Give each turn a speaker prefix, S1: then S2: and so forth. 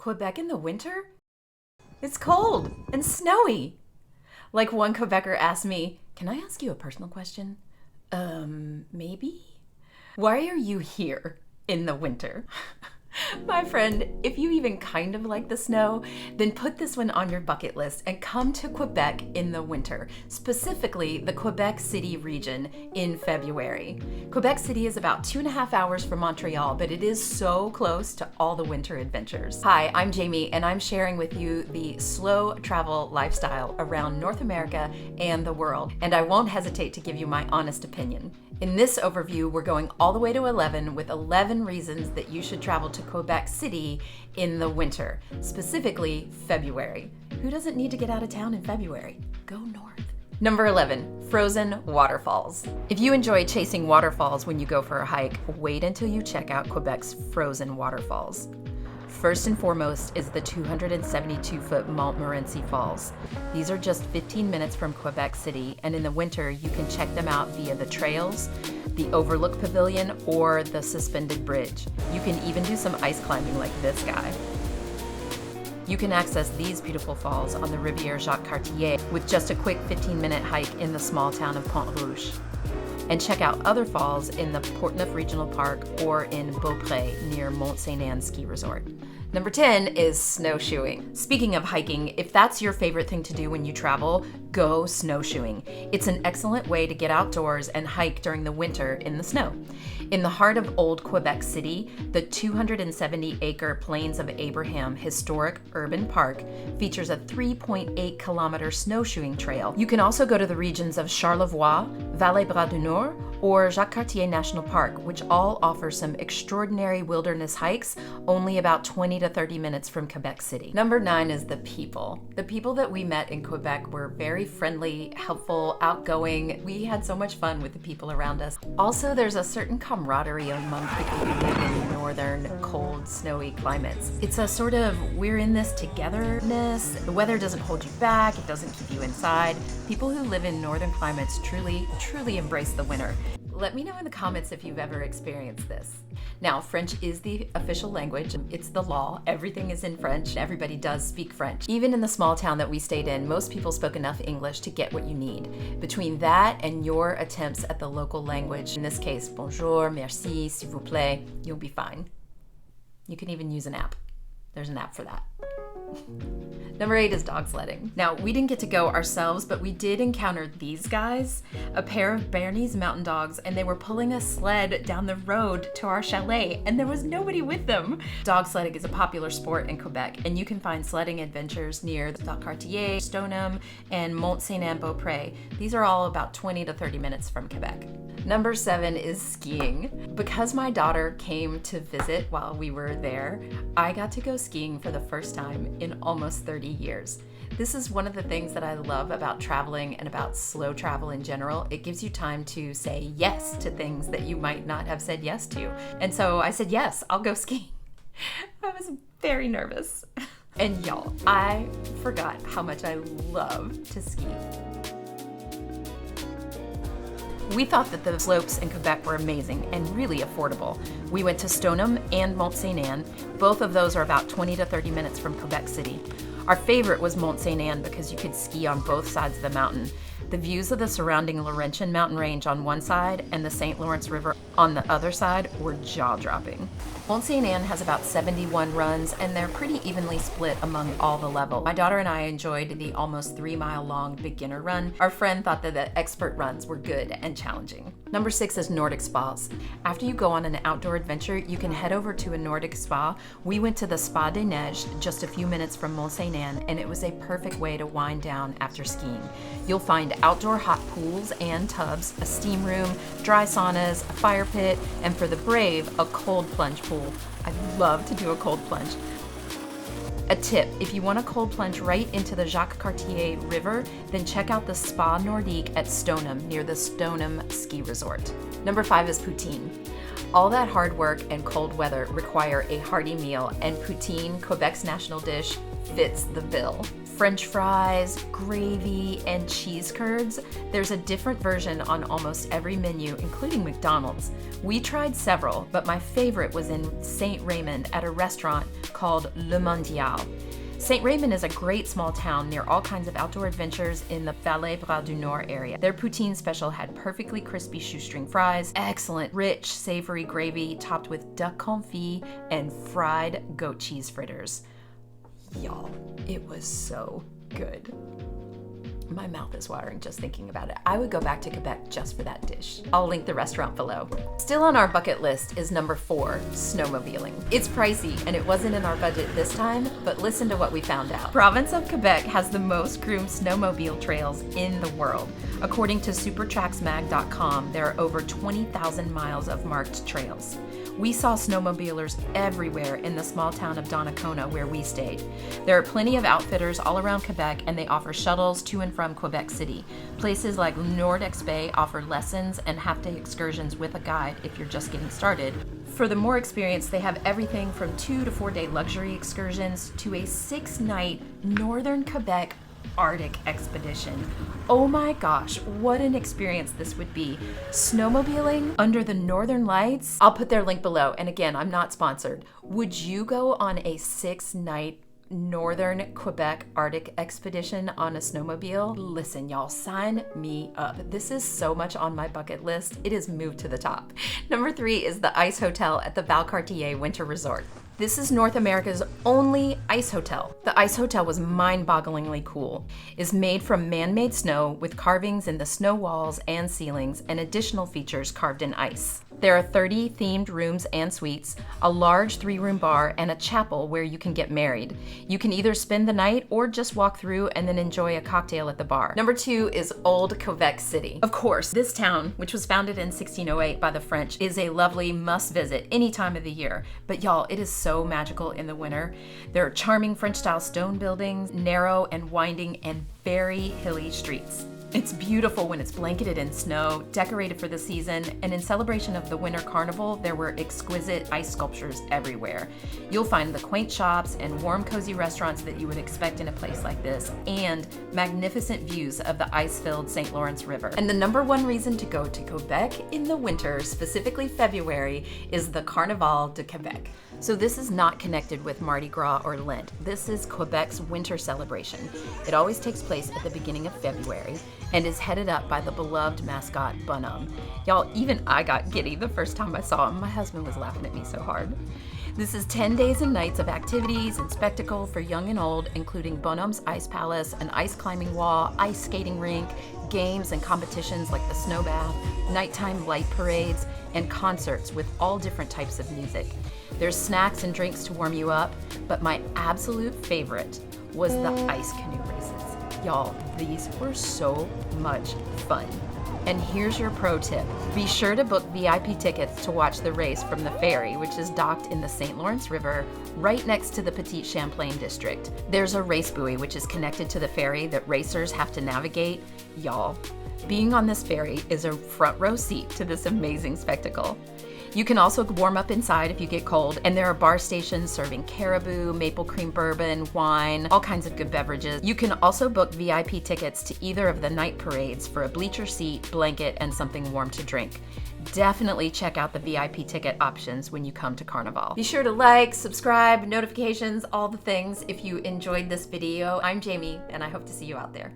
S1: Quebec in the winter? It's cold and snowy. Like one Quebecer asked me, "Can I ask you a personal question?" Maybe? Why are you here in the winter? My friend, if you even kind of like the snow, then put this one on your bucket list and come to Quebec in the winter, specifically the Quebec City region in February. Quebec City is about 2.5 hours from Montreal, but it is so close to all the winter adventures. Hi, I'm Jamie, and I'm sharing with you the slow travel lifestyle around North America and the world, and I won't hesitate to give you my honest opinion. In this overview, we're going all the way to 11 with 11 reasons that you should travel to Quebec City in the winter, specifically February. Who doesn't need to get out of town in February? Go north. Number 11, frozen waterfalls. If you enjoy chasing waterfalls when you go for a hike, wait until you check out Quebec's frozen waterfalls. First and foremost is the 272-foot Montmorency Falls. These are just 15 minutes from Quebec City, and in the winter you can check them out via the trails, the Overlook Pavilion, or the suspended bridge. You can even do some ice climbing like this guy. You can access these beautiful falls on the Rivière Jacques-Cartier with just a quick 15-minute hike in the small town of Pont-Rouge. And check out other falls in the Portneuf Regional Park or in Beaupré near Mont-Saint-Anne Ski Resort. Number 10 is snowshoeing. Speaking of hiking, if that's your favorite thing to do when you travel, go snowshoeing. It's an excellent way to get outdoors and hike during the winter in the snow. In the heart of Old Quebec City, the 270-acre Plains of Abraham Historic Urban Park features a 3.8-kilometer snowshoeing trail. You can also go to the regions of Charlevoix, Vallée-Bras-du-Nord, or Jacques-Cartier National Park, which all offer some extraordinary wilderness hikes only about 20 to 30 minutes from Quebec City. Number 9 is the people. The people that we met in Quebec were very friendly, helpful, outgoing. We had so much fun with the people around us. Also, there's a certain camaraderie among people who live in northern, cold, snowy climates. It's a sort of we're in this togetherness. The weather doesn't hold you back. It doesn't keep you inside. People who live in northern climates truly embrace the winter. Let me know in the comments if you've ever experienced this. Now, French is the official language. It's the law. Everything is in French. Everybody does speak French. Even in the small town that we stayed in, most people spoke enough English to get what you need. Between that and your attempts at the local language, in this case, bonjour, merci, s'il vous plaît, you'll be fine. You can even use an app. There's an app for that. Number 8 is dog sledding. Now, we didn't get to go ourselves, but we did encounter these guys, a pair of Bernese mountain dogs, and they were pulling a sled down the road to our chalet, and there was nobody with them. Dog sledding is a popular sport in Quebec, and you can find sledding adventures near the Jacques-Cartier, Stoneham, and Mont-Saint-Anne-Beaupré. These are all about 20 to 30 minutes from Quebec. Number 7 is skiing. Because my daughter came to visit while we were there, I got to go skiing for the first time in almost 30 years. This is one of the things that I love about traveling and about slow travel in general. It gives you time to say yes to things that you might not have said yes to. And so I said, yes, I'll go skiing. I was very nervous. And y'all, I forgot how much I love to ski. We thought that the slopes in Quebec were amazing and really affordable. We went to Stoneham and Mont-Saint-Anne. Both of those are about 20 to 30 minutes from Quebec City. Our favorite was Mont-Saint-Anne because you could ski on both sides of the mountain. The views of the surrounding Laurentian mountain range on one side and the St. Lawrence River on the other side were jaw-dropping. Mont-Saint-Anne has about 71 runs, and they're pretty evenly split among all the levels. My daughter and I enjoyed the almost 3-mile-long beginner run. Our friend thought that the expert runs were good and challenging. Number 6 is Nordic spas. After you go on an outdoor adventure, you can head over to a Nordic spa. We went to the Spa des Neiges, just a few minutes from Mont-Saint-Anne, and it was a perfect way to wind down after skiing. You'll find outdoor hot pools and tubs, a steam room, dry saunas, a fire pit, and for the brave, a cold plunge pool. I love to do a cold plunge. A tip, if you want a cold plunge right into the Jacques-Cartier River, then check out the Spa Nordique at Stoneham near the Stoneham Ski Resort. Number 5 is poutine. All that hard work and cold weather require a hearty meal, and poutine, Quebec's national dish, fits the bill. French fries, gravy, and cheese curds. There's a different version on almost every menu, including McDonald's. We tried several, but my favorite was in Saint-Raymond at a restaurant called Le Mundial. Saint-Raymond is a great small town near all kinds of outdoor adventures in the Vallée Bras du Nord area. Their poutine special had perfectly crispy shoestring fries, excellent, rich, savory gravy topped with duck confit and fried goat cheese fritters. Y'all, it was so good. My mouth is watering just thinking about it. I would go back to Quebec just for that dish. I'll link the restaurant below. Still on our bucket list is number 4, snowmobiling. It's pricey and it wasn't in our budget this time, but listen to what we found out. Province of Quebec has the most groomed snowmobile trails in the world. According to supertracksmag.com, there are over 20,000 miles of marked trails. We saw snowmobilers everywhere in the small town of Donnacona where we stayed. There are plenty of outfitters all around Quebec, and they offer shuttles to and from Quebec City. Places like NordExpe offer lessons and half-day excursions with a guide if you're just getting started. For the more experienced, they have everything from 2 to 4 day luxury excursions to a 6-night northern Quebec Arctic expedition. Oh my gosh, what an experience this would be. Snowmobiling under the northern lights. I'll put their link below, and again, I'm not sponsored. Would you go on a 6-night northern Quebec Arctic expedition on a snowmobile? Listen, y'all, sign me up. This is so much on my bucket list. It is moved to the top. Number 3 is the Ice Hotel at the Valcartier Winter Resort. This is North America's only ice hotel. The ice hotel was mind-bogglingly cool. It's made from man-made snow with carvings in the snow walls and ceilings and additional features carved in ice. There are 30 themed rooms and suites, a large 3-room bar, and a chapel where you can get married. You can either spend the night or just walk through and then enjoy a cocktail at the bar. Number 2 is Old Quebec City. Of course, this town, which was founded in 1608 by the French, is a lovely must-visit any time of the year. But y'all, it is so magical in the winter. There are charming French-style stone buildings, narrow and winding and very hilly streets. It's beautiful when it's blanketed in snow, decorated for the season, and in celebration of the Winter Carnival, there were exquisite ice sculptures everywhere. You'll find the quaint shops and warm, cozy restaurants that you would expect in a place like this, and magnificent views of the ice-filled St. Lawrence River. And the number 1 reason to go to Quebec in the winter, specifically February, is the Carnaval de Québec. So this is not connected with Mardi Gras or Lent. This is Quebec's winter celebration. It always takes place at the beginning of February and is headed up by the beloved mascot Bonhomme. Y'all, even I got giddy the first time I saw him. My husband was laughing at me so hard. This is 10 days and nights of activities and spectacle for young and old, including Bonhomme's Ice Palace, an ice climbing wall, ice skating rink, games and competitions like the snow bath, nighttime light parades, and concerts with all different types of music. There's snacks and drinks to warm you up, but my absolute favorite was the ice canoe races. Y'all, these were so much fun. And here's your pro tip. Be sure to book VIP tickets to watch the race from the ferry, which is docked in the St. Lawrence River, right next to the Petite Champlain district. There's a race buoy which is connected to the ferry that racers have to navigate. Y'all, being on this ferry is a front row seat to this amazing spectacle. You can also warm up inside if you get cold, and there are bar stations serving caribou, maple cream bourbon, wine, all kinds of good beverages. You can also book VIP tickets to either of the night parades for a bleacher seat, blanket, and something warm to drink. Definitely check out the VIP ticket options when you come to Carnival. Be sure to like, subscribe, notifications, all the things if you enjoyed this video. I'm Jamie, and I hope to see you out there.